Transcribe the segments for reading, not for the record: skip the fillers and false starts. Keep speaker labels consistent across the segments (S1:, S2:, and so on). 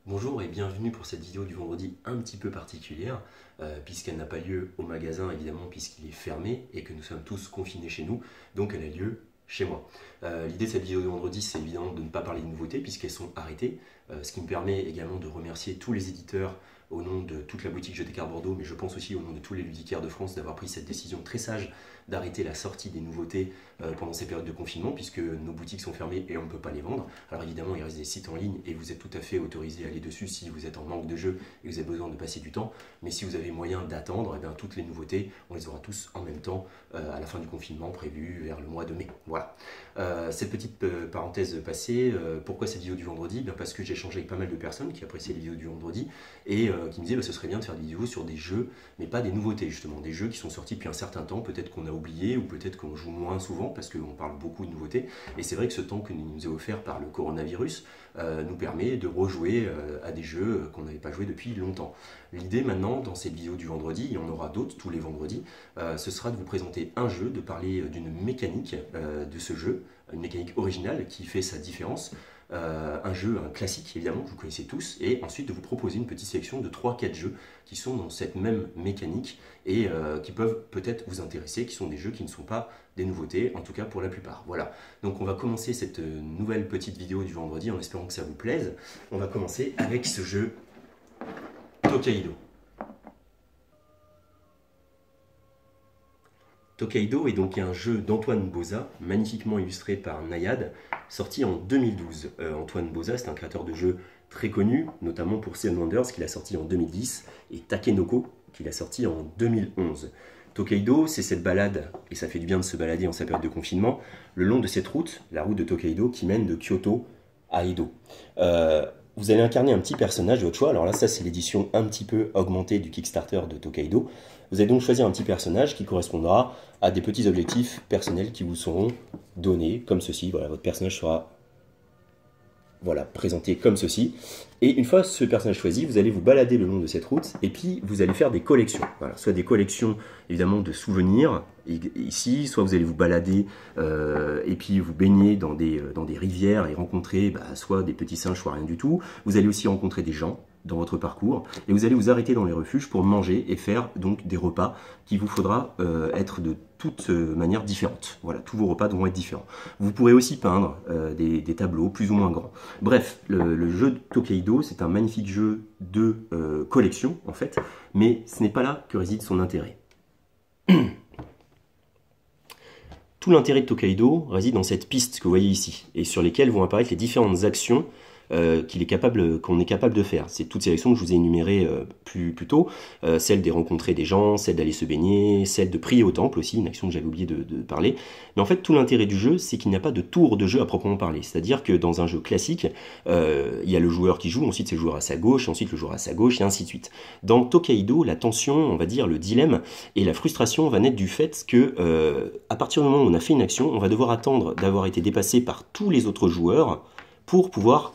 S1: Bonjour et bienvenue pour cette vidéo du vendredi un petit peu particulière, puisqu'elle n'a pas lieu au magasin évidemment puisqu'il est fermé et que nous sommes tous confinés chez nous, donc elle a lieu chez moi. L'idée de cette vidéo de vendredi, c'est évidemment de ne pas parler de nouveautés puisqu'elles sont arrêtées, ce qui me permet également de remercier tous les éditeurs au nom de toute la boutique Jeux d'Écarts Bordeaux, mais je pense aussi au nom de tous les ludicaires de France d'avoir pris cette décision très sage d'arrêter la sortie des nouveautés pendant ces périodes de confinement, puisque nos boutiques sont fermées et on ne peut pas les vendre. Alors évidemment, il reste des sites en ligne et vous êtes tout à fait autorisé à aller dessus si vous êtes en manque de jeux et vous avez besoin de passer du temps. Mais si vous avez moyen d'attendre, eh bien, toutes les nouveautés, on les aura tous en même temps à la fin du confinement prévu vers le mois de mai. Voilà. Cette petite parenthèse passée, pourquoi cette vidéo du vendredi? Bien parce que j'ai échangé avec pas mal de personnes qui appréciaient les vidéos du vendredi et qui me disaient ce serait bien de faire des vidéos sur des jeux, mais pas des nouveautés justement, des jeux qui sont sortis depuis un certain temps, peut-être qu'on a oublié ou peut-être qu'on joue moins souvent parce qu'on parle beaucoup de nouveautés. Et c'est vrai que ce temps que nous est offert par le coronavirus nous permet de rejouer à des jeux qu'on n'avait pas joué depuis longtemps. L'idée maintenant, dans cette vidéo du vendredi, il y en aura d'autres tous les vendredis, ce sera de vous présenter un jeu, de parler d'une mécanique de ce jeu, une mécanique originale qui fait sa différence. Un jeu, un classique évidemment que vous connaissez tous, et ensuite de vous proposer une petite sélection de 3-4 jeux qui sont dans cette même mécanique et qui peuvent peut-être vous intéresser, qui sont des jeux qui ne sont pas des nouveautés, en tout cas pour la plupart. Voilà, donc on va commencer cette nouvelle petite vidéo du vendredi en espérant que ça vous plaise. On va commencer avec ce jeu Tokaido. Tokaido est donc un jeu d'Antoine Boza, magnifiquement illustré par Nayad, sorti en 2012. Antoine Boza, c'est un créateur de jeux très connu, notamment pour Seven Wonders, qu'il a sorti en 2010, et Takenoko, qu'il a sorti en 2011. Tokaido, c'est cette balade, et ça fait du bien de se balader en sa période de confinement, le long de cette route, la route de Tokaido, qui mène de Kyoto à Edo. Vous allez incarner un petit personnage de votre choix. Alors là, ça, c'est l'édition un petit peu augmentée du Kickstarter de Tokaido. Vous allez donc choisir un petit personnage qui correspondra à des petits objectifs personnels qui vous seront donnés, comme ceci. Voilà, votre personnage sera présenté comme ceci. Et une fois ce personnage choisi, vous allez vous balader le long de cette route et puis vous allez faire des collections. Voilà, soit des collections évidemment de souvenirs ici, soit vous allez vous balader et puis vous baigner dans des rivières et rencontrer soit des petits singes, soit rien du tout. Vous allez aussi rencontrer des gens dans votre parcours et vous allez vous arrêter dans les refuges pour manger et faire donc des repas qui vous faudra être de toute manière différente. Voilà, tous vos repas devront être différents. Vous pourrez aussi peindre des tableaux plus ou moins grands. Bref, le jeu de Tokaido, c'est un magnifique jeu de collection en fait, mais ce n'est pas là que réside son intérêt. Tout l'intérêt de Tokaido réside dans cette piste que vous voyez ici, et sur lesquelles vont apparaître les différentes actions qu'on est capable de faire. C'est toutes ces actions que je vous ai énumérées plus tôt, celle de rencontrer des gens, celle d'aller se baigner, celle de prier au temple aussi, une action que j'avais oublié de parler. Mais en fait, tout l'intérêt du jeu, c'est qu'il n'y a pas de tour de jeu à proprement parler. C'est-à-dire que dans un jeu classique, il y a le joueur qui joue, ensuite c'est le joueur à sa gauche, ensuite le joueur à sa gauche, et ainsi de suite. Dans Tokaido, la tension, on va dire le dilemme et la frustration va naître du fait que à partir du moment où on a fait une action, on va devoir attendre d'avoir été dépassé par tous les autres joueurs pour pouvoir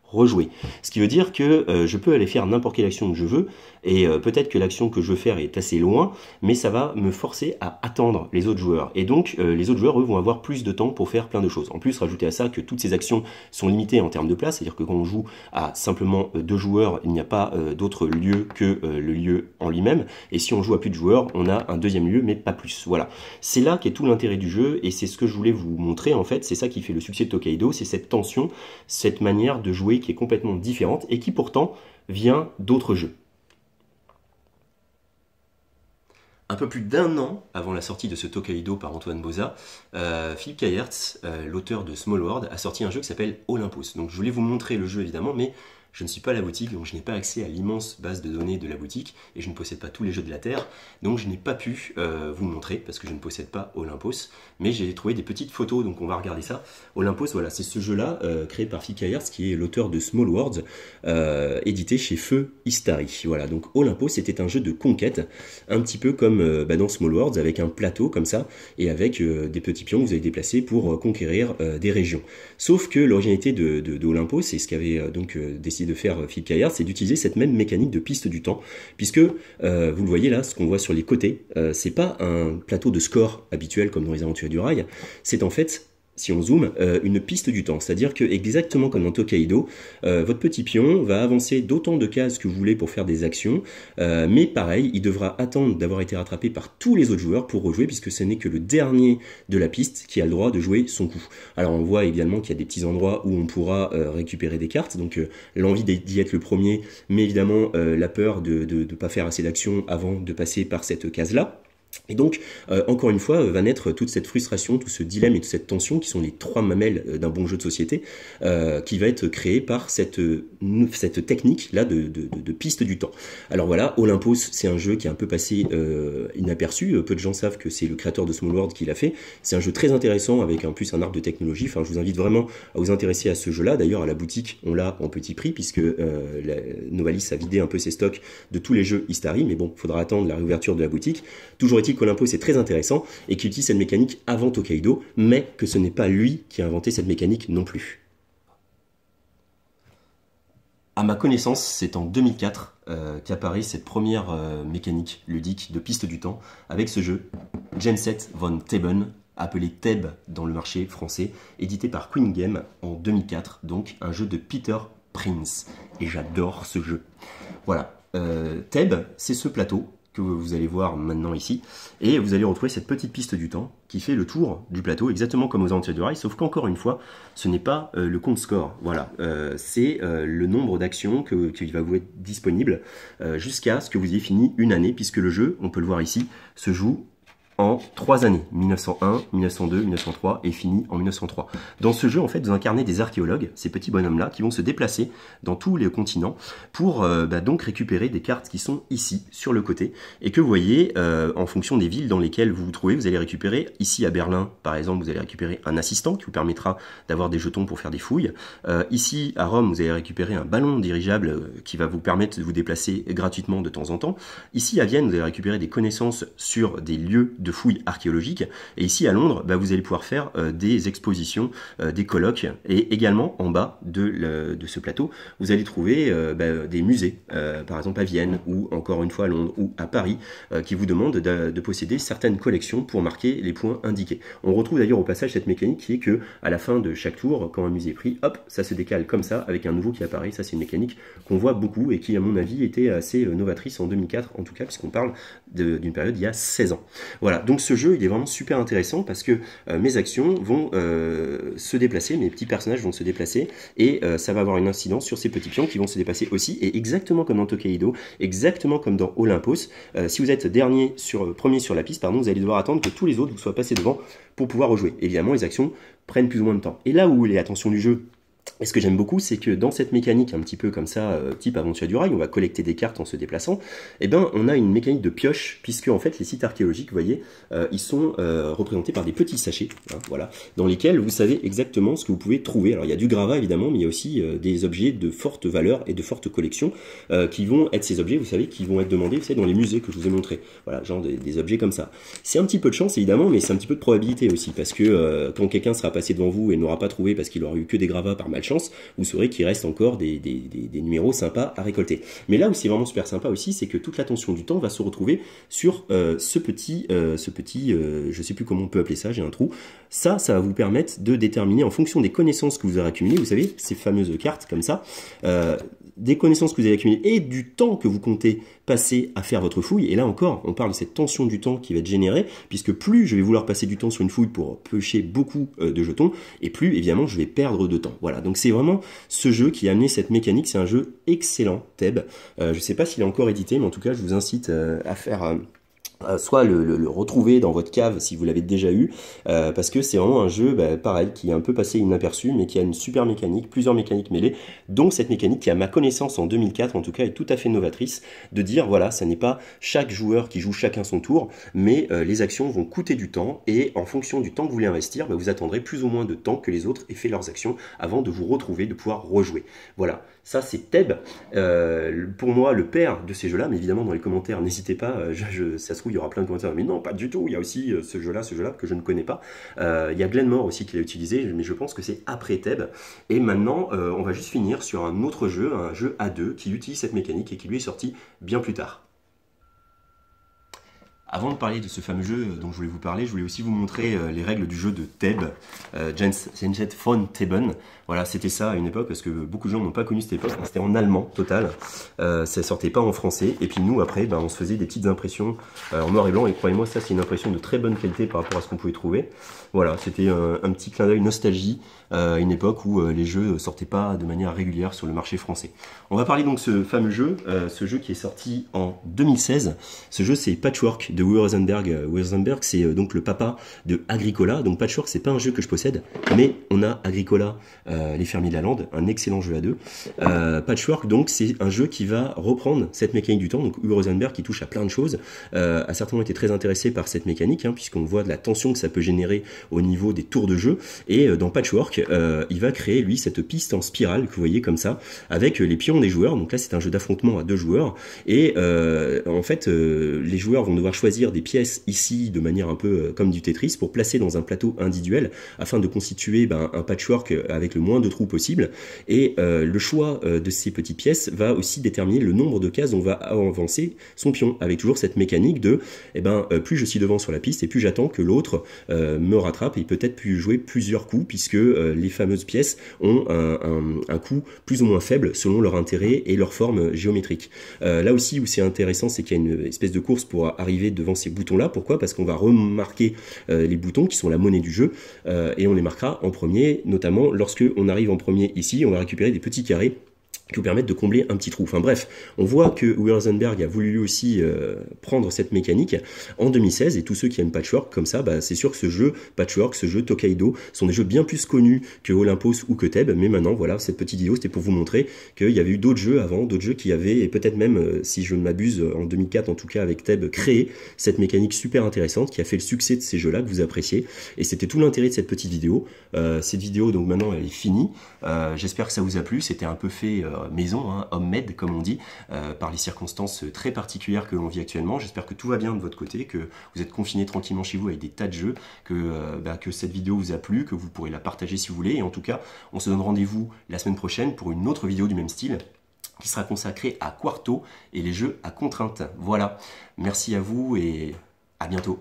S1: rejouer. Ce qui veut dire que je peux aller faire n'importe quelle action que je veux, et peut-être que l'action que je veux faire est assez loin, mais ça va me forcer à attendre les autres joueurs. Et donc, les autres joueurs, eux, vont avoir plus de temps pour faire plein de choses. En plus, rajoutez à ça que toutes ces actions sont limitées en termes de place, c'est-à-dire que quand on joue à simplement 2 joueurs, il n'y a pas d'autre lieu que le lieu en lui-même, et si on joue à plus de joueurs, on a un deuxième lieu, mais pas plus. Voilà. C'est là qu'est tout l'intérêt du jeu, et c'est ce que je voulais vous montrer, en fait, c'est ça qui fait le succès de Tokaido, c'est cette tension, cette manière de jouer qui est complètement différente et qui pourtant vient d'autres jeux. Un peu plus d'1 an avant la sortie de ce Tokaido par Antoine Boza, Philippe Kayerts, l'auteur de Small World, a sorti un jeu qui s'appelle Olympos. Donc je voulais vous montrer le jeu évidemment, mais je ne suis pas à la boutique, donc je n'ai pas accès à l'immense base de données de la boutique, et je ne possède pas tous les jeux de la Terre, donc je n'ai pas pu vous montrer, parce que je ne possède pas Olympos, mais j'ai trouvé des petites photos, donc on va regarder ça. Olympos, voilà, c'est ce jeu-là, créé par Philippe Kayerts, qui est l'auteur de Small Worlds, édité chez Feu Istari. Voilà, donc Olympos, c'était un jeu de conquête, un petit peu comme dans Small Worlds, avec un plateau comme ça, et avec des petits pions que vous allez déplacer pour conquérir des régions. Sauf que l'originalité de Olympos, c'est ce qu'avait donc décidé de faire Philippe Kayerts, c'est d'utiliser cette même mécanique de piste du temps, puisque vous le voyez là, ce qu'on voit sur les côtés, c'est pas un plateau de score habituel comme dans les Aventuriers du Rail, c'est en fait si on zoome, une piste du temps. C'est-à-dire que exactement comme dans Tokaido, votre petit pion va avancer d'autant de cases que vous voulez pour faire des actions, mais pareil, il devra attendre d'avoir été rattrapé par tous les autres joueurs pour rejouer, puisque ce n'est que le dernier de la piste qui a le droit de jouer son coup. Alors on voit également qu'il y a des petits endroits où on pourra récupérer des cartes, donc l'envie d'y être le premier, mais évidemment la peur de ne pas faire assez d'actions avant de passer par cette case-là. Et donc, encore une fois, va naître toute cette frustration, tout ce dilemme et toute cette tension qui sont les trois mamelles d'un bon jeu de société, qui va être créé par cette technique-là de piste du temps. Alors voilà, Olympos, c'est un jeu qui est un peu passé inaperçu. Peu de gens savent que c'est le créateur de Small World qui l'a fait. C'est un jeu très intéressant avec en plus un arbre de technologie. Enfin, je vous invite vraiment à vous intéresser à ce jeu-là. D'ailleurs, à la boutique, on l'a en petit prix puisque Novalis a vidé un peu ses stocks de tous les jeux Istari. Mais bon, il faudra attendre la réouverture de la boutique. Toujours est-il qu'Olympos est très intéressant et qu'il utilise cette mécanique avant Tokaido, mais que ce n'est pas lui qui a inventé cette mécanique non plus. À ma connaissance, c'est en 2004 qu'apparaît cette première mécanique ludique de piste du temps avec ce jeu Genset von Theben, appelé Theb dans le marché français, édité par Queen Game en 2004, donc un jeu de Peter Prince. Et j'adore ce jeu. Voilà, Theb, c'est ce plateau que vous allez voir maintenant ici, et vous allez retrouver cette petite piste du temps qui fait le tour du plateau, exactement comme aux Aventures du Rail, sauf qu'encore une fois, ce n'est pas le compte score, voilà, c'est le nombre d'actions qui va vous être disponible jusqu'à ce que vous ayez fini une année, puisque le jeu, on peut le voir ici, se joue en 3 années, 1901, 1902, 1903 et fini en 1903. Dans ce jeu, en fait, vous incarnez des archéologues, ces petits bonhommes-là, qui vont se déplacer dans tous les continents pour donc récupérer des cartes qui sont ici, sur le côté, et que vous voyez, en fonction des villes dans lesquelles vous vous trouvez, vous allez récupérer, ici à Berlin, par exemple, vous allez récupérer un assistant qui vous permettra d'avoir des jetons pour faire des fouilles. Ici, à Rome, vous allez récupérer un ballon dirigeable qui va vous permettre de vous déplacer gratuitement de temps en temps. Ici, à Vienne, vous allez récupérer des connaissances sur des lieux de fouilles archéologiques. Et ici à Londres, vous allez pouvoir faire des expositions, des colloques, et également en bas de ce plateau, vous allez trouver des musées, par exemple à Vienne, ou encore une fois à Londres, ou à Paris, qui vous demandent de posséder certaines collections pour marquer les points indiqués. On retrouve d'ailleurs au passage cette mécanique qui est que à la fin de chaque tour, quand un musée est pris, hop, ça se décale comme ça, avec un nouveau qui apparaît. Ça, c'est une mécanique qu'on voit beaucoup et qui, à mon avis, était assez novatrice en 2004, en tout cas, puisqu'on parle d'une période il y a 16 ans. Voilà, donc ce jeu, il est vraiment super intéressant parce que mes actions vont se déplacer, mes petits personnages vont se déplacer, et ça va avoir une incidence sur ces petits pions qui vont se déplacer aussi, et exactement comme dans Tokaido, exactement comme dans Olympos, si vous êtes premier sur la piste, pardon, vous allez devoir attendre que tous les autres vous soient passés devant pour pouvoir rejouer. Évidemment, les actions prennent plus ou moins de temps. Et là où les attentions du jeu, et ce que j'aime beaucoup, c'est que dans cette mécanique un petit peu comme ça, type Aventure du Rail, on va collecter des cartes en se déplaçant, et on a une mécanique de pioche, puisque en fait les sites archéologiques, vous voyez, ils sont représentés par des petits sachets, hein, voilà, dans lesquels vous savez exactement ce que vous pouvez trouver. Alors il y a du gravat évidemment, mais il y a aussi des objets de forte valeur et de forte collection, qui vont être ces objets, vous savez, qui vont être demandés, vous savez, dans les musées que je vous ai montré. Voilà, genre des objets comme ça. C'est un petit peu de chance évidemment, mais c'est un petit peu de probabilité aussi, parce que quand quelqu'un sera passé devant vous et n'aura pas trouvé parce qu'il aura eu que des gravats par malchance, vous saurez qu'il reste encore des numéros sympas à récolter. Mais là où c'est vraiment super sympa aussi, c'est que toute l'attention du temps va se retrouver sur ce petit, je sais plus comment on peut appeler ça, j'ai un trou. Ça va vous permettre de déterminer en fonction des connaissances que vous aurez accumulées, vous savez, ces fameuses cartes comme ça, des connaissances que vous avez accumulées et du temps que vous comptez passer à faire votre fouille. Et là encore, on parle de cette tension du temps qui va être générée, puisque plus je vais vouloir passer du temps sur une fouille pour piocher beaucoup de jetons, et plus évidemment je vais perdre de temps. Voilà, donc c'est vraiment ce jeu qui a amené cette mécanique. C'est un jeu excellent, Theb. Je ne sais pas s'il est encore édité, mais en tout cas je vous incite à faire... soit le retrouver dans votre cave si vous l'avez déjà eu, parce que c'est vraiment un jeu pareil qui est un peu passé inaperçu, mais qui a une super mécanique, plusieurs mécaniques mêlées, dont cette mécanique qui à ma connaissance en 2004 en tout cas est tout à fait novatrice, de dire voilà, ça n'est pas chaque joueur qui joue chacun son tour, mais les actions vont coûter du temps, et en fonction du temps que vous voulez investir, vous attendrez plus ou moins de temps que les autres aient fait leurs actions avant de vous retrouver, de pouvoir rejouer. Voilà, ça c'est Theb, pour moi le père de ces jeux-là, mais évidemment dans les commentaires n'hésitez pas, ça se trouve il y aura plein de commentaires, mais non pas du tout, il y a aussi ce jeu-là que je ne connais pas, il y a Glenmore aussi qui l'a utilisé, mais je pense que c'est après Theb. Et maintenant on va juste finir sur un autre jeu, un jeu à deux qui utilise cette mécanique et qui lui est sorti bien plus tard. Avant de parler de ce fameux jeu dont je voulais vous parler, je voulais aussi vous montrer les règles du jeu de Thèbes, Genset von Theben. Voilà, c'était ça à une époque, parce que beaucoup de gens n'ont pas connu cette époque, c'était en allemand total, ça sortait pas en français, et puis nous après, on se faisait des petites impressions en noir et blanc, et croyez-moi, ça c'est une impression de très bonne qualité par rapport à ce qu'on pouvait trouver. Voilà, c'était un petit clin d'œil nostalgie, une époque où les jeux sortaient pas de manière régulière sur le marché français. On va parler donc de ce fameux jeu, ce jeu qui est sorti en 2016. Ce jeu c'est Patchwork de Uwe Rosenberg. Uwe Rosenberg c'est donc le papa de Agricola. Donc Patchwork c'est pas un jeu que je possède, mais on a Agricola, les fermiers de la lande, un excellent jeu à deux. Patchwork donc c'est un jeu qui va reprendre cette mécanique du temps. Donc Uwe Rosenberg qui touche à plein de choses, a certainement été très intéressé par cette mécanique, puisqu'on voit de la tension que ça peut générer au niveau des tours de jeu. Et dans Patchwork, il va créer lui cette piste en spirale que vous voyez comme ça, avec les pions des joueurs. Donc là c'est un jeu d'affrontement à 2 joueurs, et en fait les joueurs vont devoir choisir des pièces ici de manière un peu comme du Tetris pour placer dans un plateau individuel afin de constituer un patchwork avec le moins de trous possible. Et le choix de ces petites pièces va aussi déterminer le nombre de cases dont va avancer son pion, avec toujours cette mécanique de plus je suis devant sur la piste et plus j'attends que l'autre me rattrape, et peut-être plus jouer plusieurs coups, puisque les fameuses pièces ont un coût plus ou moins faible selon leur intérêt et leur forme géométrique. Là aussi où c'est intéressant, c'est qu'il y a une espèce de course pour arriver devant ces boutons là. Pourquoi? Parce qu'on va remarquer les boutons qui sont la monnaie du jeu, et on les marquera en premier, notamment lorsque on arrive en premier ici, on va récupérer des petits carrés qui vous permettent de combler un petit trou. Enfin bref, on voit que Uwe Rosenberg a voulu lui aussi prendre cette mécanique en 2016, et tous ceux qui aiment Patchwork comme ça, c'est sûr que ce jeu Patchwork, ce jeu Tokaido sont des jeux bien plus connus que Olympos ou que Thèbes. Mais maintenant voilà, cette petite vidéo c'était pour vous montrer qu'il y avait eu d'autres jeux avant, d'autres jeux qui avaient, et peut-être même si je ne m'abuse en 2004 en tout cas avec Thèbes, créé cette mécanique super intéressante qui a fait le succès de ces jeux là que vous appréciez. Et c'était tout l'intérêt de cette petite vidéo. Cette vidéo donc maintenant elle est finie, j'espère que ça vous a plu. C'était un peu fait maison, homemade comme on dit, par les circonstances très particulières que l'on vit actuellement. J'espère que tout va bien de votre côté, que vous êtes confinés tranquillement chez vous avec des tas de jeux, que cette vidéo vous a plu, que vous pourrez la partager si vous voulez. Et en tout cas, on se donne rendez-vous la semaine prochaine pour une autre vidéo du même style qui sera consacrée à Quarto et les jeux à contrainte. Voilà, merci à vous et à bientôt.